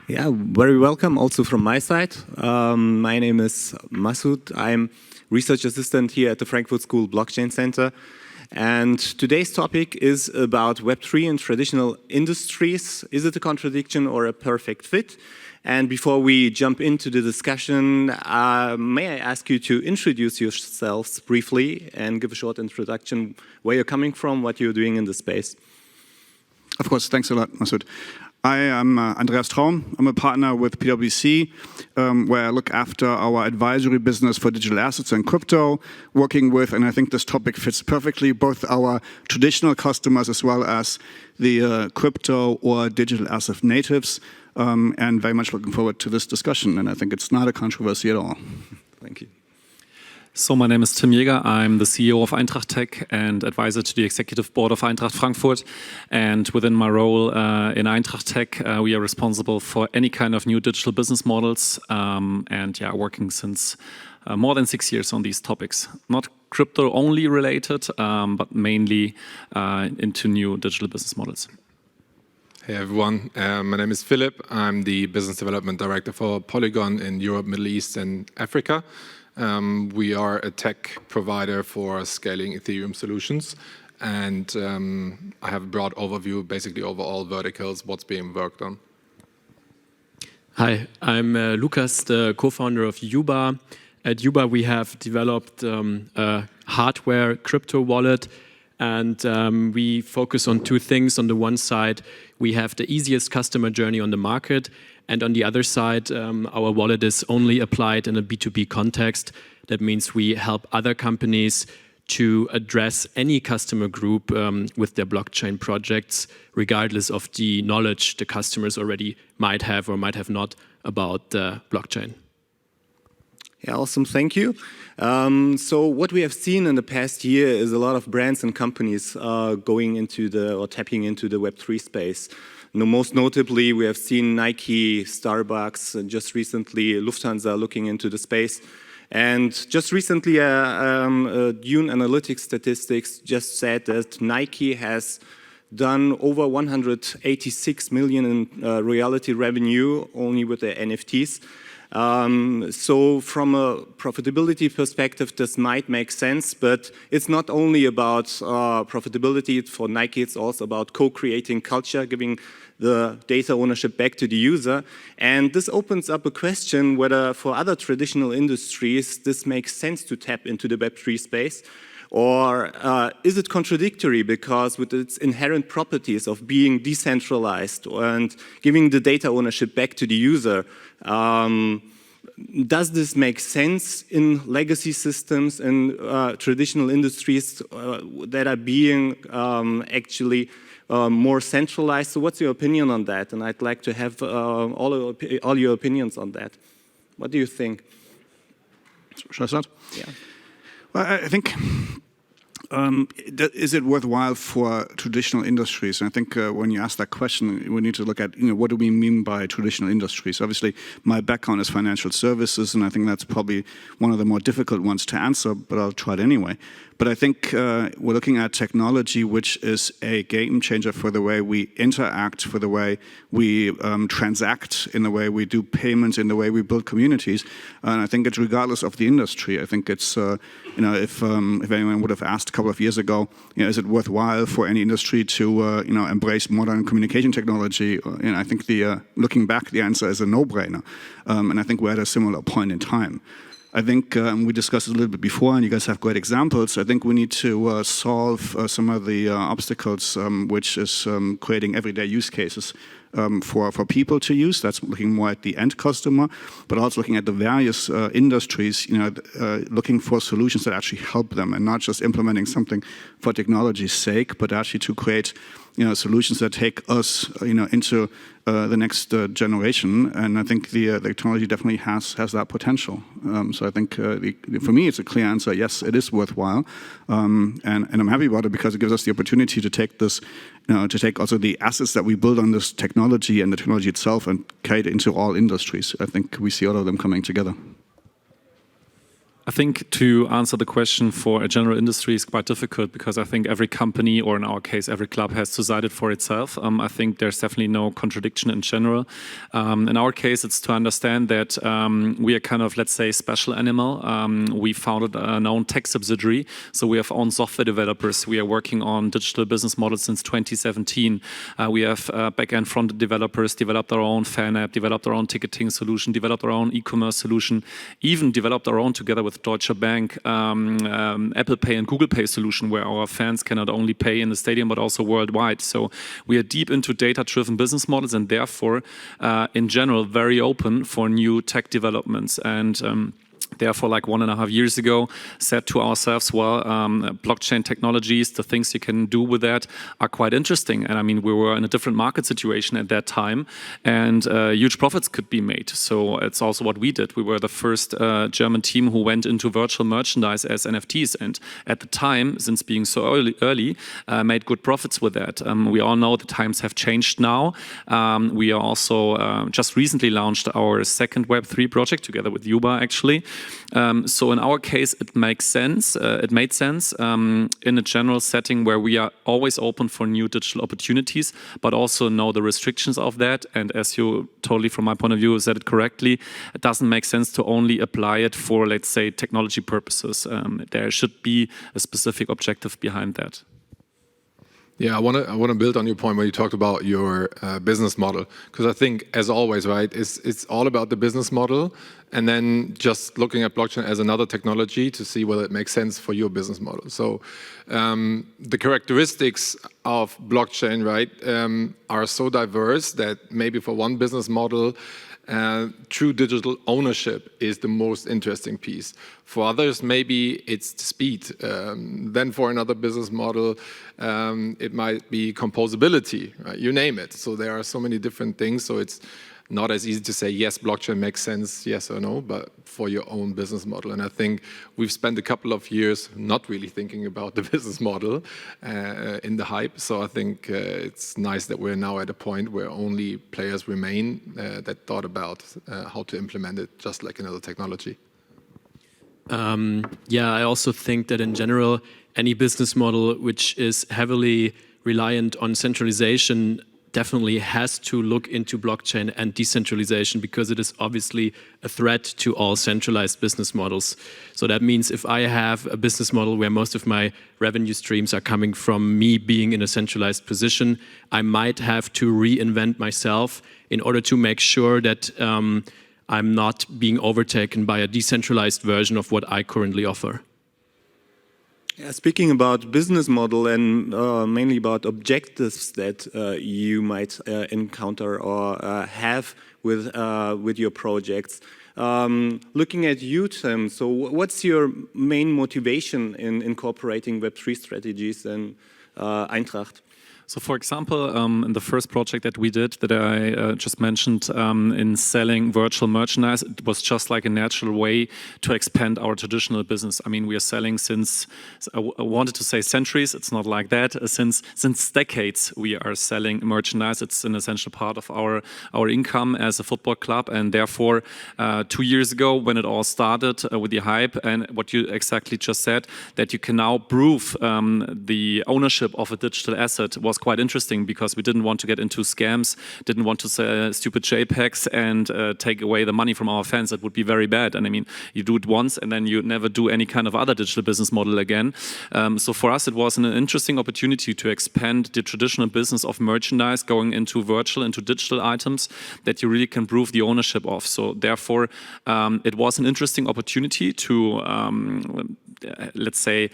Yeah, very welcome also from my side. My name is Masud. I'm research assistant here at the Frankfurt School Blockchain Center. And today's topic is about Web3 and traditional industries. Is it a contradiction or a perfect fit? And before we jump into the discussion, may I ask you to introduce yourselves briefly and give a short introduction, where you're coming from, what you're doing in the space. Of course, thanks a lot, Masud. I am Andreas Traum. I'm a partner with PwC, where I look after our advisory business for digital assets and crypto, working with, and I think this topic fits perfectly, both our traditional customers as well as the crypto or digital asset natives, and very much looking forward to this discussion. And I think it's not a controversy at all. Thank you. So my name is Timm Jäger. I'm the CEO of EintrachtTech and advisor to the executive board of Eintracht Frankfurt. And within my role in EintrachtTech, we are responsible for any kind of new digital business models, and working since more than 6 years on these topics. Not crypto only related, but mainly into new digital business models. Hey everyone, my name is Philipp. I'm the business development director for Polygon in Europe, Middle East and Africa. We are a tech provider for scaling Ethereum solutions, and I have a broad overview basically over all verticals, what's being worked on. Hi, I'm Lukas, the co-founder of Youba. At Youba we have developed a hardware crypto wallet, and we focus on two things. On the one side, we have the easiest customer journey on the market, and on the other side, our wallet is only applied in a B2B context. That means we help other companies to address any customer group with their blockchain projects, regardless of the knowledge the customers already might have or might have not about blockchain. Yeah, awesome, thank you. So what we have seen in the past year is a lot of brands and companies going into or tapping into the Web3 space. Most notably, we have seen Nike, Starbucks, and just recently Lufthansa looking into the space. And just recently, Dune Analytics statistics just said that Nike has done over 186 million in royalty revenue only with their NFTs. So from a profitability perspective, this might make sense, but it's not only about profitability for Nike, it's also about co-creating culture, giving the data ownership back to the user. And this opens up a question whether for other traditional industries, this makes sense to tap into the Web3 space, or is it contradictory because with its inherent properties of being decentralized and giving the data ownership back to the user, does this make sense in legacy systems and traditional industries that are being actually more centralized? So what's your opinion on that? And I'd like to have all your opinions on that. What do you think? Should I start? Yeah. Well, I think, is it worthwhile for traditional industries? And I think when you ask that question, we need to look at, what do we mean by traditional industries? Obviously, my background is financial services, and I think that's probably one of the more difficult ones to answer, but I'll try it anyway. But I think we're looking at technology which is a game changer for the way we interact, for the way we transact, in the way we do payments, in the way we build communities. And I think it's regardless of the industry. I think it's, if anyone would have asked a couple of years ago, is it worthwhile for any industry to, embrace modern communication technology? I think looking back, the answer is a no-brainer. And I think we're at a similar point in time. I think we discussed it a little bit before, and you guys have great examples. I think we need to solve some of the obstacles, which is creating everyday use cases for people to use. That's looking more at the end customer, but also looking at the various industries, looking for solutions that actually help them, and not just implementing something for technology's sake, but actually to create solutions that take us into the next generation. And I think the technology definitely has that potential. So I think for me it's a clear answer, yes, it is worthwhile. And I'm happy about it because it gives us the opportunity to take this, to take also the assets that we build on this technology and the technology itself and carry it into all industries. I think we see all of them coming together. I think to answer the question for a general industry is quite difficult because I think every company, or in our case, every club has to decide it for itself. I think there's definitely no contradiction in general. In our case, it's to understand that we are kind of, let's say, special animal. We founded an own tech subsidiary, so we have own software developers. We are working on digital business models since 2017. We have back-end, front-end developers, developed our own fan app, developed our own ticketing solution, developed our own e-commerce solution, even developed our own together with Deutsche Bank, Apple Pay and Google Pay solution where our fans can not only pay in the stadium but also worldwide. So we are deep into data-driven business models and therefore, in general, very open for new tech developments. And therefore, like 1.5 years ago, said to ourselves, well, blockchain technologies, the things you can do with that are quite interesting. And I mean, we were in a different market situation at that time and huge profits could be made. So it's also what we did. We were the first German team who went into virtual merchandise as NFTs. And at the time, since being so early made good profits with that. We all know the times have changed now. We are also just recently launched our second Web3 project together with Youba, actually. So in our case, it makes sense. It made sense in a general setting where we are always open for new digital opportunities, but also know the restrictions of that. And as you totally, from my point of view, said it correctly, it doesn't make sense to only apply it for, let's say, technology purposes. There should be a specific objective behind that. Yeah, I want to build on your point where you talked about your business model, because I think, as always, right, it's all about the business model, and then just looking at blockchain as another technology to see whether it makes sense for your business model. So the characteristics of blockchain, right, are so diverse that maybe for one business model, true digital ownership is the most interesting piece. For others, maybe it's speed. Then for another business model, it might be composability, right? You name it. So there are so many different things. So it's not as easy to say, yes, blockchain makes sense, yes or no, but for your own business model. And I think we've spent a couple of years not really thinking about the business model in the hype. So I think it's nice that we're now at a point where only players remain that thought about how to implement it, just like another technology. Yeah, I also think that in general, any business model which is heavily reliant on centralization definitely has to look into blockchain and decentralization because it is obviously a threat to all centralized business models. So that means if I have a business model where most of my revenue streams are coming from me being in a centralized position, I might have to reinvent myself in order to make sure that I'm not being overtaken by a decentralized version of what I currently offer. Yeah, speaking about business model and mainly about objectives that you might encounter or have with your projects. Looking at you, Timm, so what's your main motivation in incorporating Web3 strategies in Eintracht? So for example, in the first project that we did that I just mentioned in selling virtual merchandise, it was just like a natural way to expand our traditional business. I mean, we are selling since, I wanted to say centuries, it's not like that. Since decades we are selling merchandise. It's an essential part of our income as a football club. And therefore, 2 years ago when it all started with the hype and what you exactly just said, that you can now prove the ownership of a digital asset was quite interesting because we didn't want to get into scams, didn't want to sell stupid JPEGs and take away the money from our fans. That would be very bad. And I mean, you do it once and then you never do any kind of other digital business model again. So for us, it was an interesting opportunity to expand the traditional business of merchandise going into virtual, into digital items that you really can prove the ownership of. So therefore, it was an interesting opportunity to, let's say,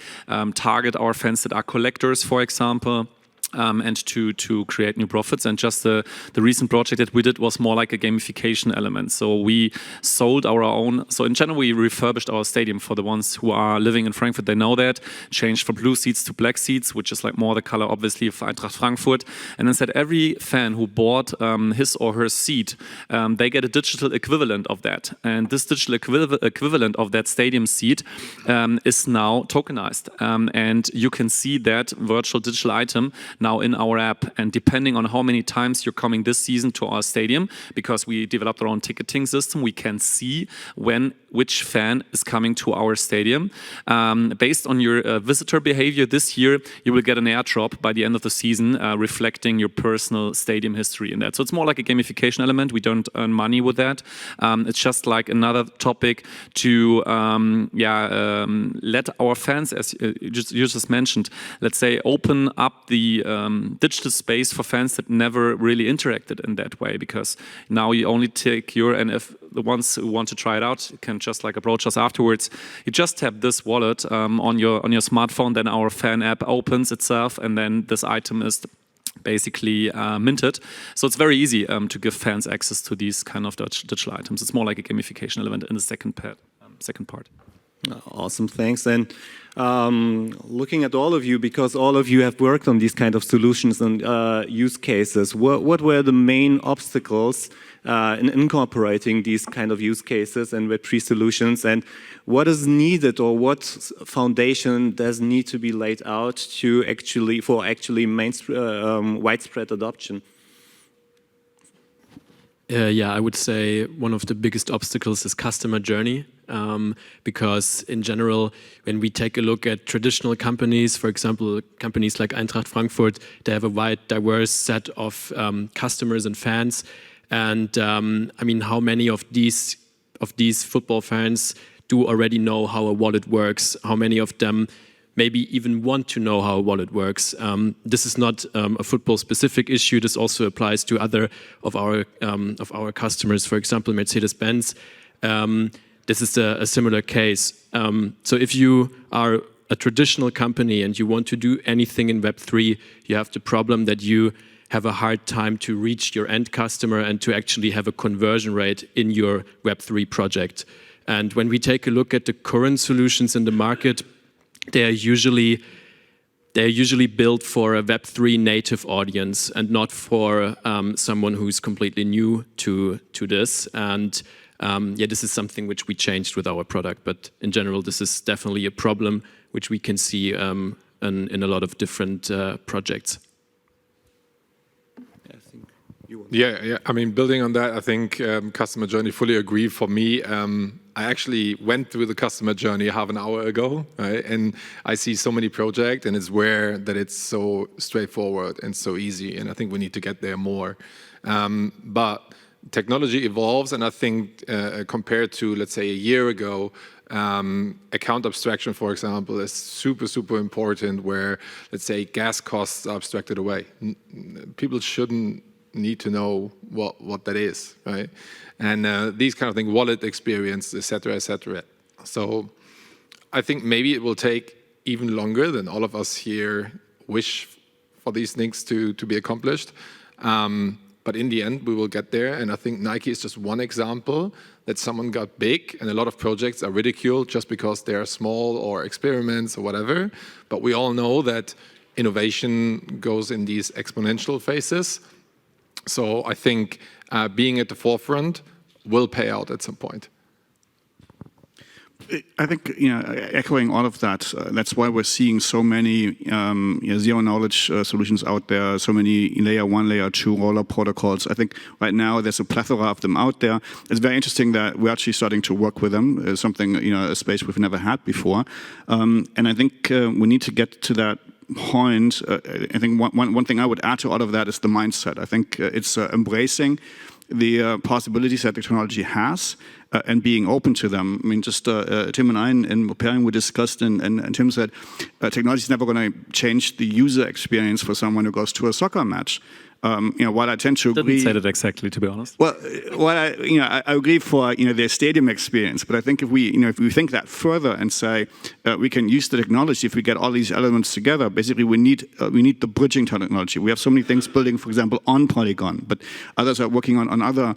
target our fans that are collectors, for example. And to create new profits. And just the recent project that we did was more like a gamification element. So we sold our own, so in general we refurbished our stadium. For the ones who are living in Frankfurt, they know that. Changed from blue seats to black seats, which is like more the color obviously of Eintracht Frankfurt. And then said every fan who bought his or her seat, they get a digital equivalent of that. And this digital equivalent of that stadium seat is now tokenized. And you can see that virtual digital item now in our app, and depending on how many times you're coming this season to our stadium, because we developed our own ticketing system, we can see when which fan is coming to our stadium. Based on your visitor behavior this year, you will get an airdrop by the end of the season reflecting your personal stadium history in that. So it's more like a gamification element. We don't earn money with that. It's just like another topic to let our fans, as you just mentioned, let's say open up the digital space for fans that never really interacted in that way, because now you only take your, and if the ones who want to try it out can just like approach us afterwards. You just tap this wallet on your smartphone, then our fan app opens itself, and then this item is basically minted. So it's very easy to give fans access to these kind of digital items. It's more like a gamification element in the second part. Awesome, thanks. And looking at all of you, because all of you have worked on these kind of solutions and use cases, what were the main obstacles in incorporating these kind of use cases and Web3 solutions, and what is needed, or what foundation does need to be laid out to actually widespread adoption? I would say one of the biggest obstacles is customer journey, because in general, when we take a look at traditional companies, for example, companies like Eintracht Frankfurt, they have a wide, diverse set of customers and fans. And I mean, how many of these football fans do already know how a wallet works? How many of them maybe even want to know how a wallet works? This is not a football-specific issue. This also applies to other of our customers. For example, Mercedes-Benz. This is a similar case. So if you are a traditional company and you want to do anything in Web3, you have the problem that you have a hard time to reach your end customer and to actually have a conversion rate in your Web3 project. And when we take a look at the current solutions in the market, they are usually built for a Web3 native audience and not for someone who's completely new to this. And this is something which we changed with our product. But in general, this is definitely a problem which we can see in a lot of different projects. Yeah. I mean, building on that, I think customer journey, fully agree. For me, I actually went through the customer journey half an hour ago, right? And I see so many projects, and it's rare that it's so straightforward and so easy. And I think we need to get there more. But technology evolves, and I think compared to, let's say, a year ago, account abstraction, for example, is super important, where, let's say, gas costs are abstracted away. People shouldn't need to know what that is, right? And these kind of things, wallet experience, etc. So I think maybe it will take even longer than all of us here wish for these things to be accomplished. But in the end, we will get there. And I think Nike is just one example that someone got big, and a lot of projects are ridiculed just because they are small or experiments or whatever. But we all know that innovation goes in these exponential phases. So I think being at the forefront will pay out at some point. I think, echoing all of that, that's why we're seeing so many zero-knowledge solutions out there, so many layer 1, layer 2 roller protocols. I think right now there's a plethora of them out there. It's very interesting that we're actually starting to work with them, something, a space we've never had before. And I think we need to get to that point. I think one thing I would add to all of that is the mindset. I think it's embracing the possibilities that technology has and being open to them. I mean, just Timm and I in preparing, we discussed, and Timm said, technology is never going to change the user experience for someone who goes to a soccer match. While I tend to agree, didn't say that exactly, to be honest. Well, I agree for their stadium experience, but I think if we think that further and say we can use the technology, if we get all these elements together, basically we need the bridging technology. We have so many things building, for example, on Polygon, but others are working on other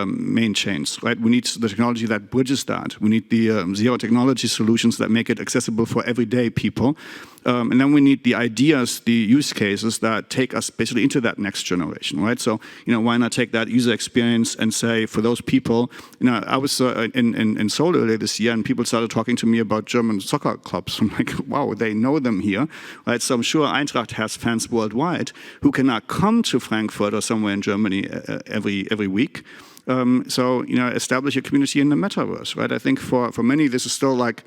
main chains, right? We need the technology that bridges that. We need the zero technology solutions that make it accessible for everyday people. And then we need the ideas, the use cases that take us basically into that next generation, right? So, why not take that user experience and say, for those people, I was in Seoul earlier this year, and people started talking to me about German soccer clubs. I'm like, wow, they know them here, right? So I'm sure Eintracht has fans worldwide who cannot come to Frankfurt or somewhere in Germany every week. So, establish a community in the metaverse, right? I think for many, this is still like,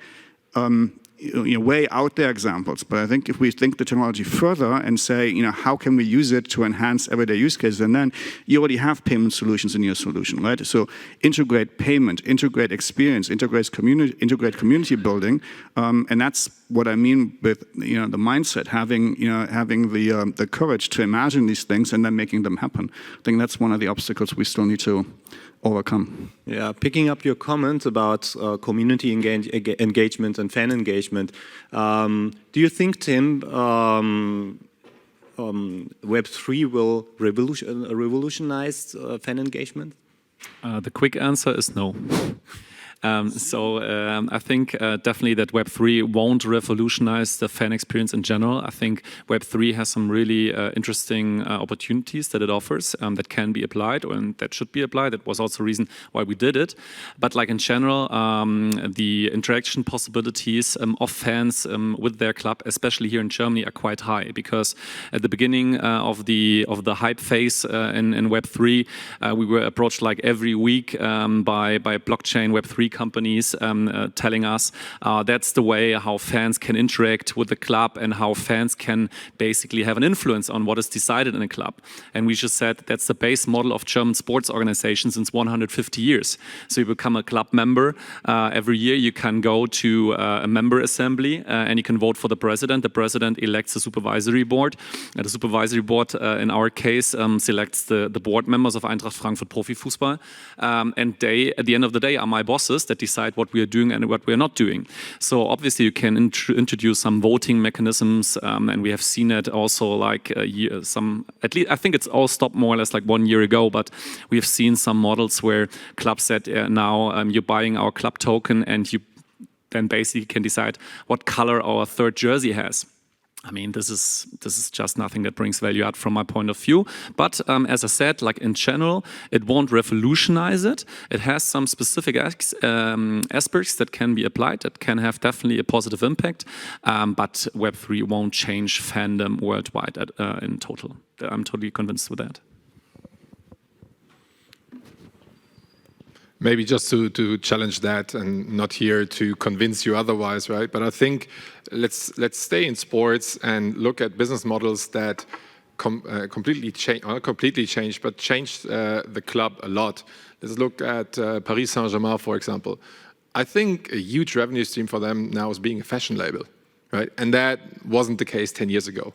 way out there examples. But I think if we think the technology further and say, how can we use it to enhance everyday use cases, and then you already have payment solutions in your solution, right? So integrate payment, integrate experience, integrate community building, and that's what I mean with the mindset, having the courage to imagine these things and then making them happen. I think that's one of the obstacles we still need to overcome. Yeah, picking up your comment about community engagement and fan engagement, do you think, Tim, Web3 will revolutionize fan engagement? The quick answer is no. I think definitely that Web3 won't revolutionize the fan experience in general. I think Web3 has some really interesting opportunities that it offers that can be applied and that should be applied. That was also a reason why we did it. But like in general, the interaction possibilities of fans with their club, especially here in Germany, are quite high, because at the beginning of the hype phase in Web3, we were approached like every week by blockchain Web3 companies telling us that's the way how fans can interact with the club and how fans can basically have an influence on what is decided in a club. And we just said that's the base model of German sports organizations since 150 years. So you become a club member. Every year you can go to a member assembly and you can vote for the president. The president elects the supervisory board. And the supervisory board, in our case, selects the board members of Eintracht Frankfurt Profifußball. And they, at the end of the day, are my bosses that decide what we are doing and what we are not doing. So obviously you can introduce some voting mechanisms, and we have seen it also like at least I think it's all stopped more or less like 1 year ago, but we have seen some models where clubs said now you're buying our club token and you then basically can decide what color our third jersey has. I mean, this is just nothing that brings value out from my point of view. But as I said, like in general, it won't revolutionize it. It has some specific aspects that can be applied, that can have definitely a positive impact. But Web3 won't change fandom worldwide in total. I'm totally convinced with that. Maybe just to challenge that, and not here to convince you otherwise, right? But I think let's stay in sports and look at business models that completely changed, but changed the club a lot. Let's look at Paris Saint-Germain, for example. I think a huge revenue stream for them now is being a fashion label, right? And that wasn't the case 10 years ago.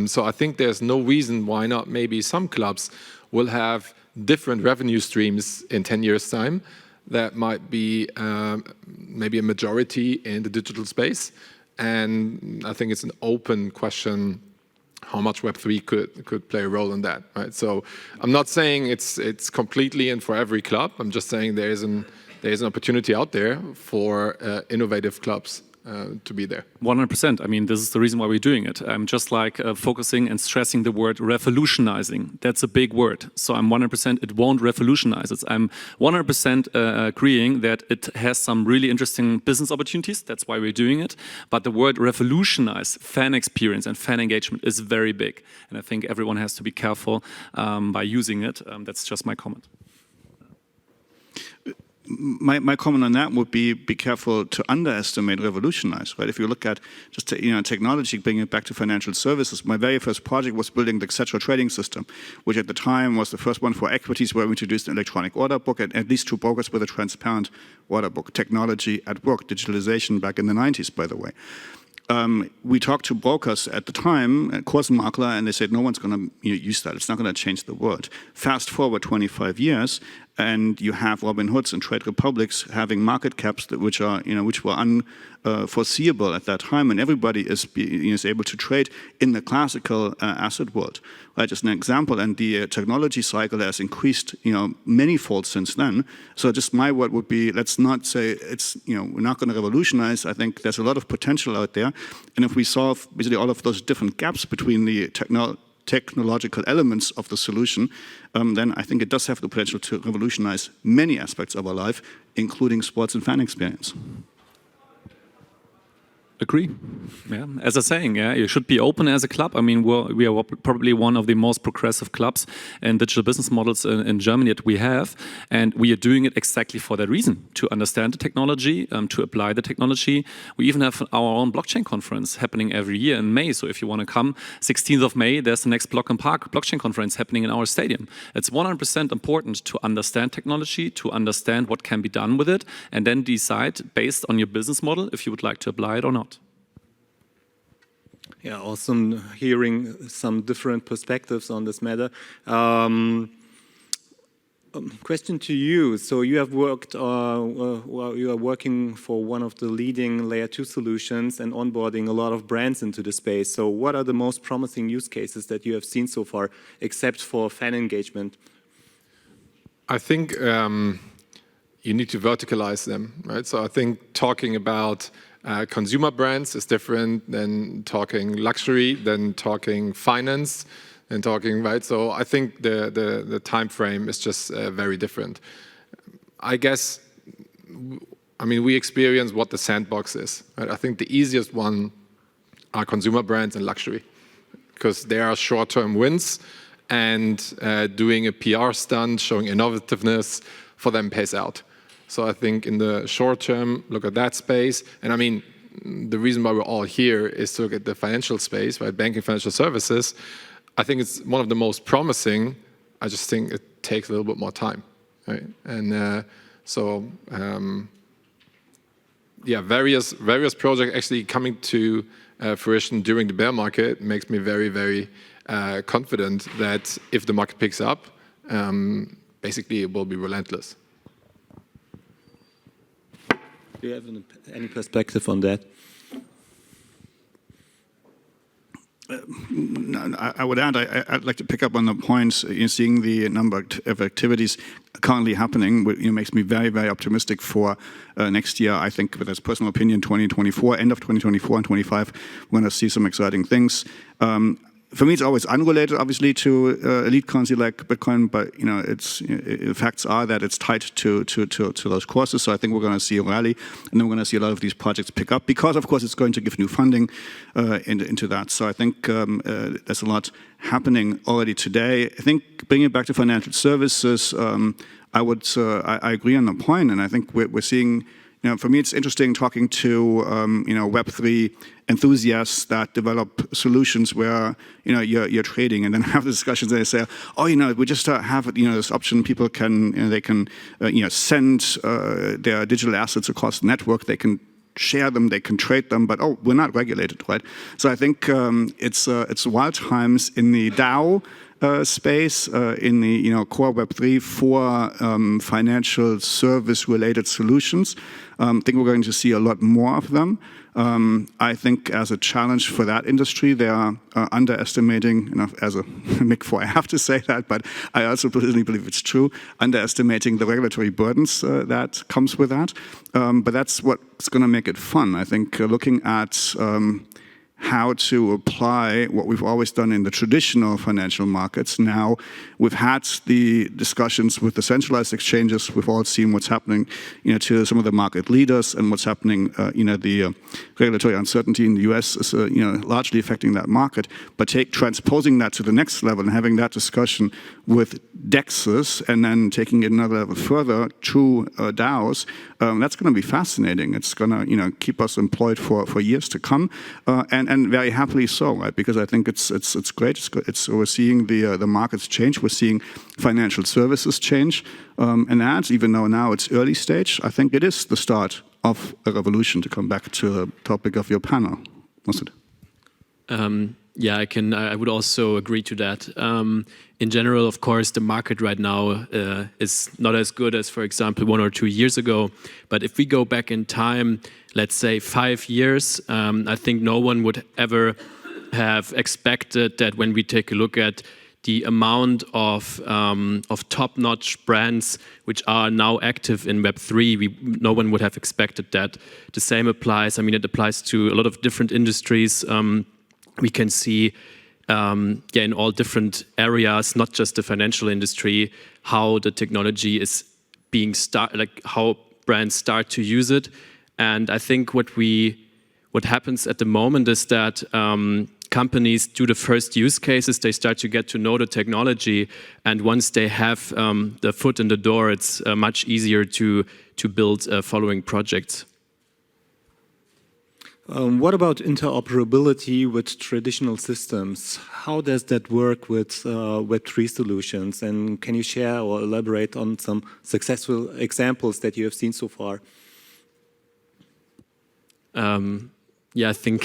So I think there's no reason why not maybe some clubs will have different revenue streams in 10 years' time that might be maybe a majority in the digital space. And I think it's an open question how much Web3 could play a role in that, right? So I'm not saying it's completely in for every club. I'm just saying there is an opportunity out there for innovative clubs to be there. 100%. I mean, this is the reason why we're doing it. I'm just like focusing and stressing the word revolutionizing. That's a big word. So I'm 100%, it won't revolutionize it. I'm 100% agreeing that it has some really interesting business opportunities. That's why we're doing it. But the word revolutionize, fan experience and fan engagement is very big. And I think everyone has to be careful by using it. That's just my comment. My comment on that would be careful to underestimate revolutionize, right? If you look at just technology, bringing it back to financial services, my very first project was building the etc. trading system, which at the time was the first one for equities where we introduced an electronic order book and at least 2 brokers with a transparent order book. Technology at work, digitalization back in the 90s, by the way. We talked to brokers at the time, at Kursenmakler, and they said no one's going to use that. It's not going to change the world. Fast forward 25 years, and you have Robin Hoods and Trade Republics having market caps which were unforeseeable at that time, and everybody is able to trade in the classical asset world. Right, just an example, and the technology cycle has increased, many-fold since then. So just my word would be, let's not say it's, we're not going to revolutionize. I think there's a lot of potential out there, and if we solve basically all of those different gaps between the technological elements of the solution, then I think it does have the potential to revolutionize many aspects of our life, including sports and fan experience. Agree. Yeah, as I was saying, yeah, you should be open as a club. I mean, we are probably one of the most progressive clubs in digital business models in Germany that we have, and we are doing it exactly for that reason: to understand the technology, to apply the technology. We even have our own blockchain conference happening every year in May. So if you want to come, 16th of May, there's the next Block and Park blockchain conference happening in our stadium. It's 100% important to understand technology, to understand what can be done with it, and then decide based on your business model if you would like to apply it or not. Yeah, awesome hearing some different perspectives on this matter. Question to you. So you have worked, you are working for one of the leading layer 2 solutions and onboarding a lot of brands into the space. So what are the most promising use cases that you have seen so far, except for fan engagement? I think you need to verticalize them, right? So I think talking about consumer brands is different than talking luxury, than talking finance, and talking, right? So I think the time frame is just very different. I guess, I mean, we experience what the sandbox is, right? I think the easiest one are consumer brands and luxury, because they are short-term wins, and doing a PR stunt, showing innovativeness for them pays out. So I think in the short term, look at that space. And I mean, the reason why we're all here is to look at the financial space, right? Banking, financial services. I think it's one of the most promising. I just think it takes a little bit more time, right? And yeah, various projects actually coming to fruition during the bear market makes me very, very confident that if the market picks up, basically it will be relentless. Do you have any perspective on that? I would add, I'd like to pick up on the points. You're seeing the number of activities currently happening, makes me very, very optimistic for next year. I think, with this personal opinion, 2024, end of 2024 and 25, we're going to see some exciting things. For me, it's always unrelated, obviously, to elite currency like Bitcoin, but the facts are that it's tied to those courses. So I think we're going to see a rally, and then we're going to see a lot of these projects pick up because, of course, it's going to give new funding into that. So I think there's a lot happening already today. I think bringing it back to financial services, I agree on the point, and I think we're seeing. For me, it's interesting talking to Web3 enthusiasts that develop solutions where you're trading, and then have the discussions. And they say, "Oh, we just have this option. People can they can send their digital assets across the network. They can share them, they can trade them, but we're not regulated, right?" So I think it's wild times in the DAO. Space in the core Web3 for financial service-related solutions. I think we're going to see a lot more of them. I think as a challenge for that industry, they are underestimating, as a Mick 4, I have to say that, but I also personally believe it's true, underestimating the regulatory burdens that comes with that. But that's what's going to make it fun. I think looking at how to apply what we've always done in the traditional financial markets. Now, we've had the discussions with the centralized exchanges. We've all seen what's happening, to some of the market leaders, and what's happening. The regulatory uncertainty in the US is, largely affecting that market. But transposing that to the next level and having that discussion with DEXs, and then taking it another level further to DAOs, that's going to be fascinating. It's going to, keep us employed for years to come. And very happily so, right? Because I think it's great. We're seeing the markets change. We're seeing financial services change, and that, even though now it's early stage, I think it is the start of a revolution. To come back to the topic of your panel, Masud. Yeah, I would also agree to that. In general, of course, the market right now is not as good as, for example, 1 or 2 years ago. But if we go back in time, let's say 5 years, I think no one would ever have expected that when we take a look at the amount of top-notch brands which are now active in Web3, no one would have expected that. The same applies. I mean, it applies to a lot of different industries. We can see, in all different areas, not just the financial industry, how the technology is being how brands start to use it. And I think what we what happens at the moment is that companies do the first use cases, they start to get to know the technology, and once they have the foot in the door, it's much easier to build following projects. What about interoperability with traditional systems? How does that work with Web3 solutions? And can you share or elaborate on some successful examples that you have seen so far? Yeah, I think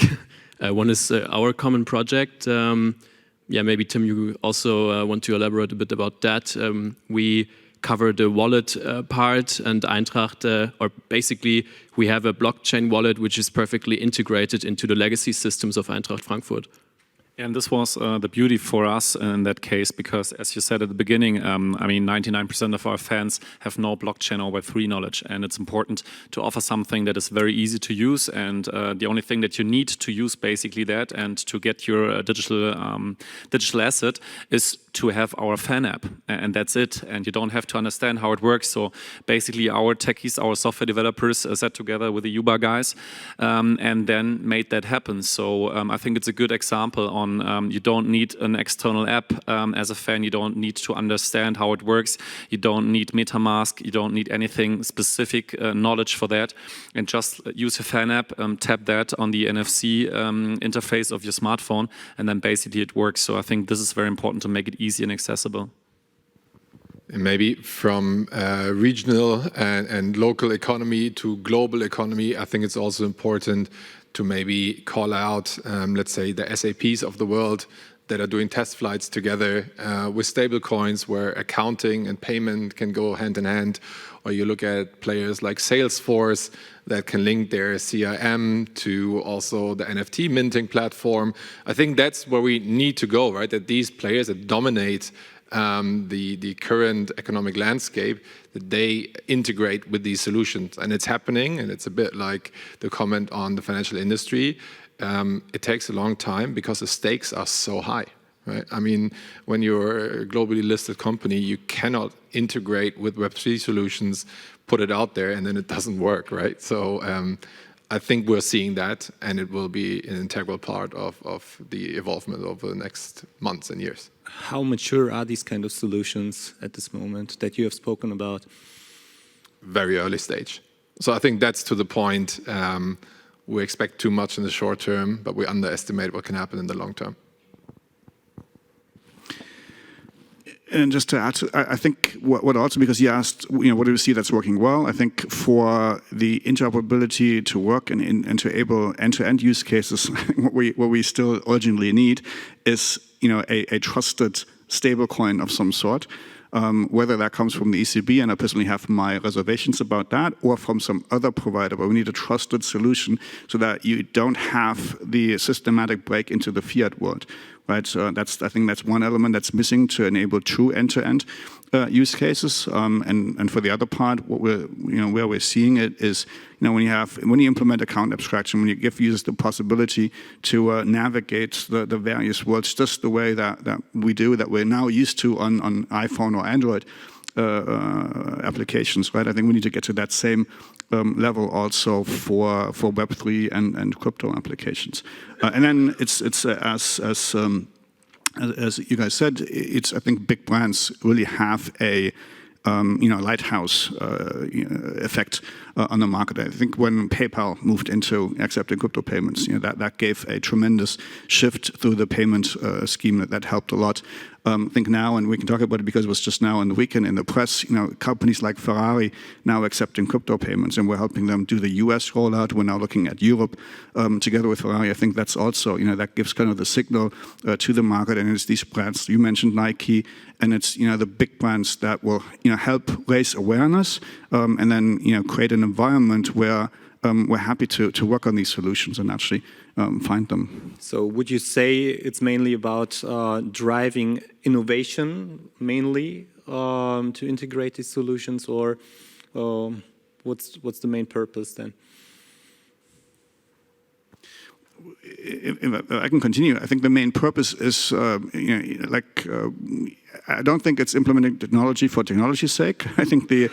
one is our common project. Yeah, maybe Tim, you also want to elaborate a bit about that. We cover the wallet part, and Eintracht, or basically we have a blockchain wallet which is perfectly integrated into the legacy systems of Eintracht Frankfurt. And this was the beauty for us in that case, because as you said at the beginning, I mean, 99% of our fans have no blockchain or Web3 knowledge, and it's important to offer something that is very easy to use, and the only thing that you need to use basically that and to get your digital asset is to have our fan app, and that's it, and you don't have to understand how it works. So basically our techies, our software developers sat together with the Youba guys and then made that happen. So I think it's a good example on you don't need an external app as a fan, you don't need to understand how it works, you don't need MetaMask, you don't need anything specific knowledge for that, and just use your fan app, tap that on the NFC interface of your smartphone, and then basically it works. So I think this is very important to make it easy and accessible. And maybe from regional and local economy to global economy, I think it's also important to maybe call out, let's say, the SAPs of the world that are doing test flights together with stable coins where accounting and payment can go hand in hand. Or you look at players like Salesforce that can link their CRM to also the NFT minting platform. I think that's where we need to go, right? That these players that dominate the current economic landscape, that they integrate with these solutions. And it's happening, and it's a bit like the comment on the financial industry. It takes a long time because the stakes are so high, right? I mean, when you're a globally listed company, you cannot integrate with Web3 solutions, put it out there, and then it doesn't work, right? So I think we're seeing that, and it will be an integral part of the evolvement over the next months and years. How mature are these kind of solutions at this moment that you have spoken about? Very early stage. So I think that's to the point. We expect too much in the short term, but we underestimate what can happen in the long term. And just to add, I think what also, because you asked, what do we see that's working well? I think for the interoperability to work and to enable end-to-end use cases, what we still urgently need is, a trusted stablecoin of some sort. Whether that comes from the ECB, and I personally have my reservations about that, or from some other provider, but we need a trusted solution so that you don't have the systematic break into the fiat world, right? So I think that's one element that's missing to enable true end-to-end use cases. And for the other part, where we're seeing it is, when you implement account abstraction, when you give users the possibility to navigate the various worlds just the way that we're now used to on iPhone or Android applications, right? I think we need to get to that same level also for Web3 and crypto applications. And then it's as you guys said, I think big brands really have a lighthouse effect on the market. I think when PayPal moved into accepting crypto payments, that gave a tremendous shift through the payment scheme that helped a lot. I think now, and we can talk about it because it was just now on the weekend in the press, companies like Ferrari now accepting crypto payments, and we're helping them do the US rollout. We're now looking at Europe together with Ferrari. I think that's also, that gives kind of the signal to the market, and it's these brands. You mentioned Nike, and it's, the big brands that will, help raise awareness and then, create an environment where we're happy to work on these solutions and actually find them. So would you say it's mainly about driving innovation mainly to integrate these solutions, or what's the main purpose then? If I can continue, I think the main purpose is, I don't think it's implementing technology for technology's sake. I think the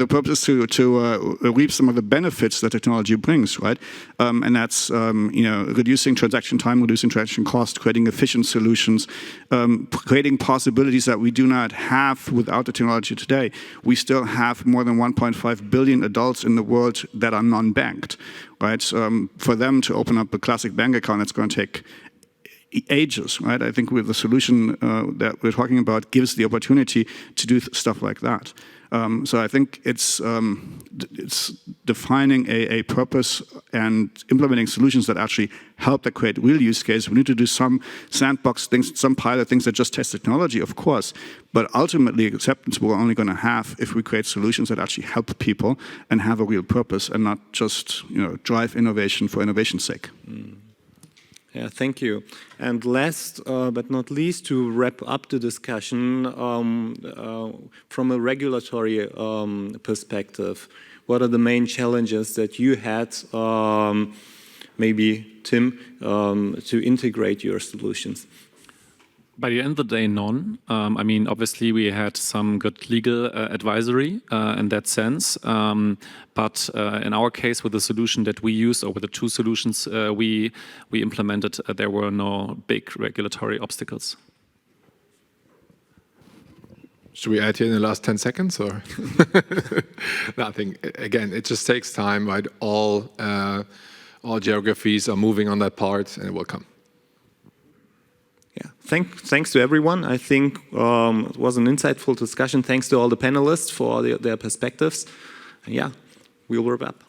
purpose is to reap some of the benefits that technology brings, right? And that's reducing transaction time, reducing transaction cost, creating efficient solutions, creating possibilities that we do not have without the technology today. We still have more than 1.5 billion adults in the world that are non-banked, right? For them to open up a classic bank account, it's going to take ages, right? I think with the solution that we're talking about gives the opportunity to do stuff like that. So I think it's defining a purpose and implementing solutions that actually help to create real use cases. We need to do some sandbox things, some pilot things that just test technology, of course. But ultimately, acceptance we're only going to have if we create solutions that actually help people and have a real purpose and not just drive innovation for innovation's sake. Yeah, thank you. And last but not least, to wrap up the discussion, from a regulatory perspective, what are the main challenges that you had, maybe Tim, to integrate your solutions? By the end of the day, none. I mean, obviously, we had some good legal advisory in that sense. But in our case, with the solution that we used, or with the two solutions we implemented, there were no big regulatory obstacles. Should we add here in the last 10 seconds, or? Nothing. Again, it just takes time, right? All geographies are moving on that part, and it will come. Yeah, thanks to everyone. I think it was an insightful discussion. Thanks to all the panelists for their perspectives. And yeah, we'll wrap up.